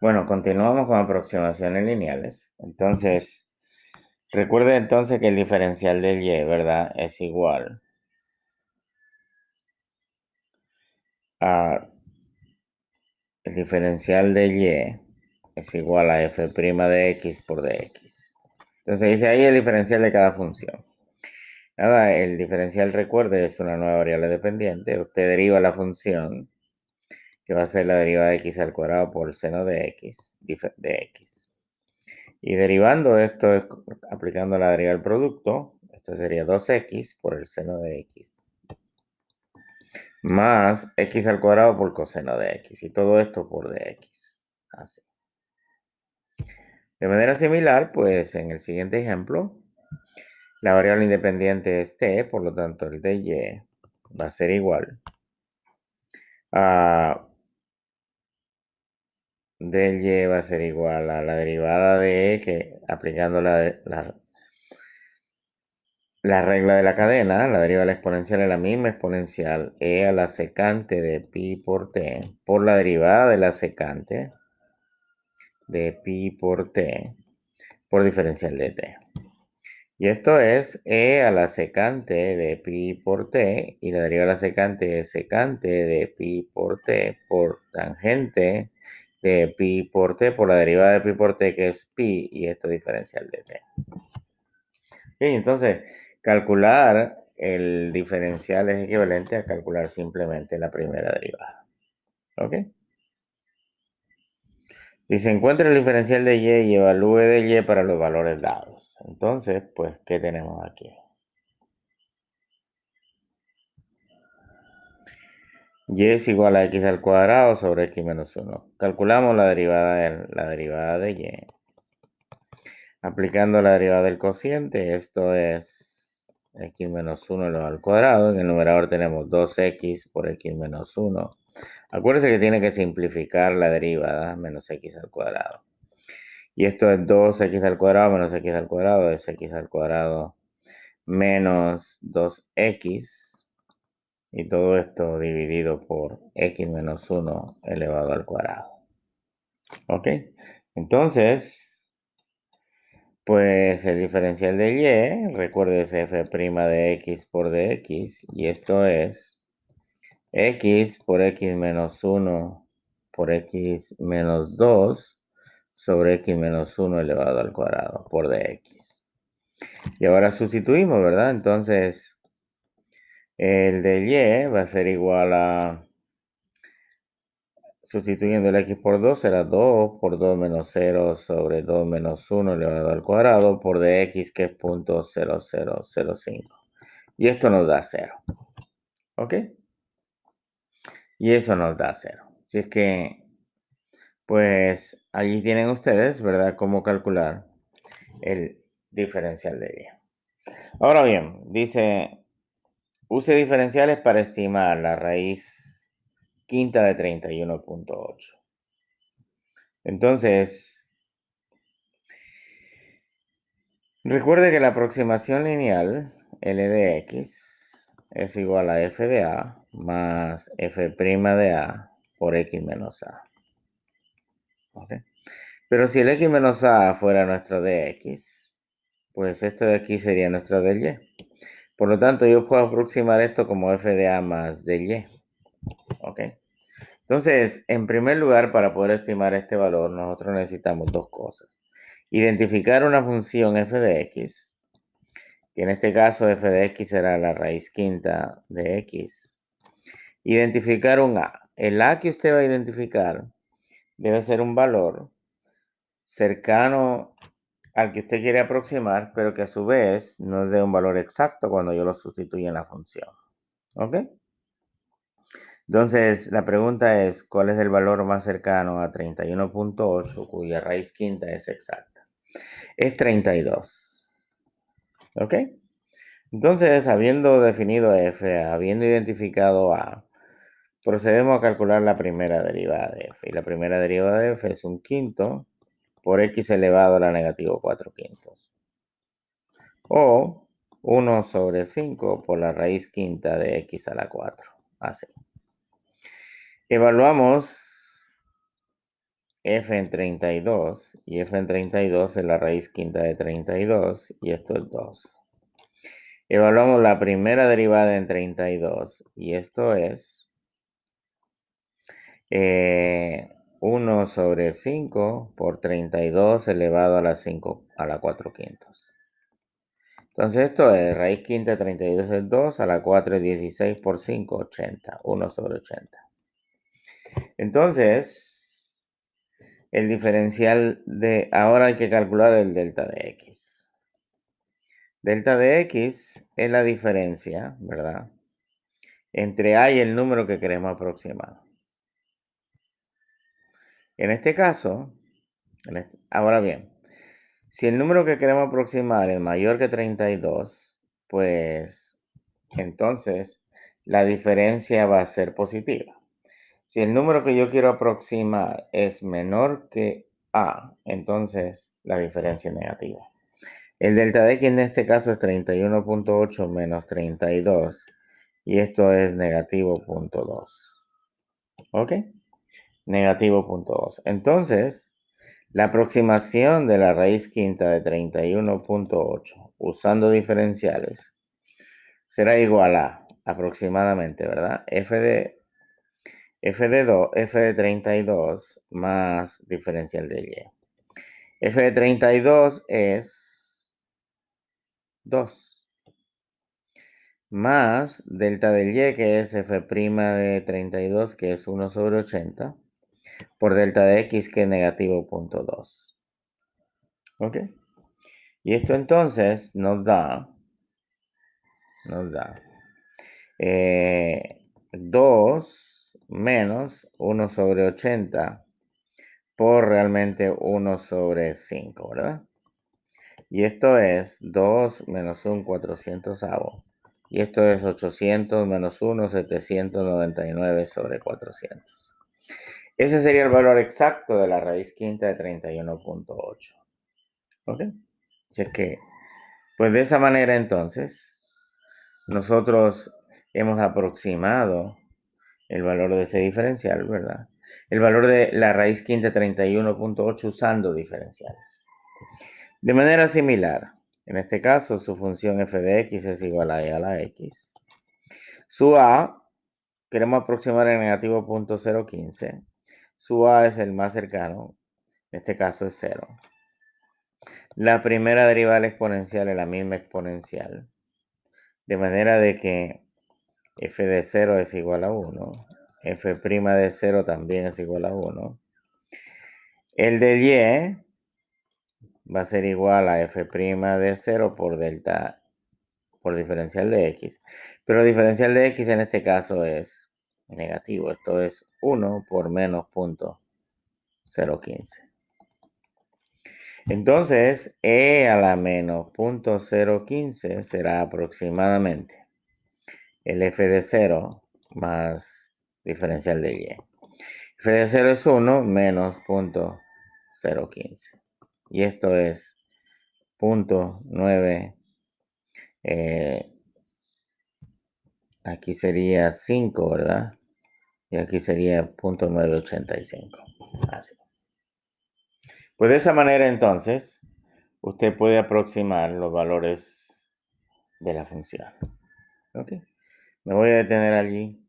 Bueno, continuamos con aproximaciones lineales. Entonces, recuerde entonces que el diferencial del y, ¿verdad? Es igual a el diferencial de y es igual a f' de x por dx. Entonces dice ahí el diferencial de cada función. Nada, el diferencial, recuerde, es una nueva variable dependiente. Usted deriva la función, que va a ser la derivada de x al cuadrado por seno de x, de x. Y derivando esto, aplicando la derivada del producto, esto sería 2x por el seno de x, más x al cuadrado por coseno de x, y todo esto por dx. Así. De manera similar, pues en el siguiente ejemplo, la variable independiente es t, por lo tanto el dy va a ser igual a dy va a ser igual a la derivada de e, que aplicando la regla de la cadena, la derivada de la exponencial es la misma exponencial e a la secante de pi por t por la derivada de la secante de pi por t por diferencial de t. Y esto es e a la secante de pi por t, y la derivada de la secante es secante de pi por t por tangente de pi por t por la derivada de pi por t, que es pi, y esto es diferencial de t. Bien, entonces, calcular el diferencial es equivalente a calcular simplemente la primera derivada. ¿Ok? Y se encuentra el diferencial de y evalúe de y para los valores dados. Entonces, pues, ¿qué tenemos aquí? Y es igual a x al cuadrado sobre x menos 1. Calculamos la derivada de y. Aplicando la derivada del cociente, esto es x menos 1 elevado al cuadrado. En el numerador tenemos 2x por x menos 1. Acuérdense que tiene que simplificar la derivada, menos x al cuadrado. Y esto es 2x al cuadrado menos x al cuadrado, es x al cuadrado menos 2x. Y todo esto dividido por x menos 1 elevado al cuadrado. ¿Ok? Entonces, pues el diferencial de y, recuerde, es f' de x por dx. Y esto es x por x menos 1 por x menos 2 sobre x menos 1 elevado al cuadrado por dx. Y ahora sustituimos, ¿verdad? Entonces, el de y va a ser igual a, sustituyendo el x por 2, será 2 por 2 menos 0 sobre 2 menos 1 elevado al cuadrado por dx, que es 0.0005. Y esto nos da 0. ¿Ok? Y eso nos da 0. Si es que, pues, allí tienen ustedes, ¿verdad?, cómo calcular el diferencial de y. Ahora bien, dice, use diferenciales para estimar la raíz quinta de 31.8. Entonces, recuerde que la aproximación lineal L de x es igual a f de a más f' de a por x menos a. ¿Ok? Pero si el x menos a fuera nuestro dx, pues esto de aquí sería nuestro dy. Por lo tanto, yo puedo aproximar esto como f de a más dy. ¿Ok? Entonces, en primer lugar, para poder estimar este valor, nosotros necesitamos dos cosas. Identificar una función f de x, que en este caso f de x será la raíz quinta de x. Identificar un a. El a que usted va a identificar debe ser un valor cercano al que usted quiere aproximar, pero que a su vez no es de un valor exacto cuando yo lo sustituyo en la función. ¿Ok? Entonces, la pregunta es, ¿cuál es el valor más cercano a 31.8 cuya raíz quinta es exacta? Es 32. ¿Ok? Entonces, habiendo definido f, habiendo identificado a, procedemos a calcular la primera derivada de f. Y la primera derivada de f es un quinto por x elevado a la negativo 4 quintos. O 1 sobre 5 por la raíz quinta de x a la 4. Así. Evaluamos f en 32, y f en 32 es la raíz quinta de 32, y esto es 2. Evaluamos la primera derivada en 32, y esto es 1 sobre 5 por 32 elevado a la 5 a la 4 quintos. Entonces esto es raíz quinta de 32 es 2, a la 4 es 16 por 5, 80, 1 sobre 80. Entonces, el diferencial de, ahora hay que calcular el delta de x. Delta de x es la diferencia, ¿verdad?, entre a y el número que queremos aproximar. En este caso, ahora bien, si el número que queremos aproximar es mayor que 32, pues entonces la diferencia va a ser positiva. Si el número que yo quiero aproximar es menor que a, entonces la diferencia es negativa. El delta de x en este caso es 31.8 menos 32, y esto es negativo 0.2. ¿Ok? Negativo 0.2. Entonces, la aproximación de la raíz quinta de 31.8 usando diferenciales será igual a aproximadamente, ¿verdad? F de 32 más diferencial de y. F de 32 es 2. Más delta del y, que es f' de 32, que es 1 sobre 80, por delta de x, que es negativo 0.2. ¿Ok? Y esto entonces nos da 2 menos 1 sobre 80 por realmente 1 sobre 5, ¿verdad? Y esto es 2 menos 1 400avo. Y esto es 800 menos 1, 799 sobre 400. Ese sería el valor exacto de la raíz quinta de 31.8. ¿Ok? Así es que, pues de esa manera entonces, nosotros hemos aproximado el valor de ese diferencial, ¿verdad? El valor de la raíz quinta de 31.8 usando diferenciales. De manera similar, en este caso, su función f de x es igual a e a la x. Su a, queremos aproximar en negativo 0.015. Su a es el más cercano, en este caso es 0. La primera derivada del exponencial es la misma exponencial, de manera de que f de 0 es igual a 1, f' de 0 también es igual a 1. El del y va a ser igual a f' de 0 por delta, por diferencial de x. Pero el diferencial de x en este caso es negativo. Esto es 1 por menos 0.015. Entonces, e a la menos 0.015 será aproximadamente el f de 0 más diferencial de y. F de 0 es 1 menos 0.015. Y esto es 0.9. Aquí sería 5, ¿verdad? Y aquí sería 0.985. Así. Pues de esa manera entonces, usted puede aproximar los valores de la función. ¿Ok? Me voy a detener allí.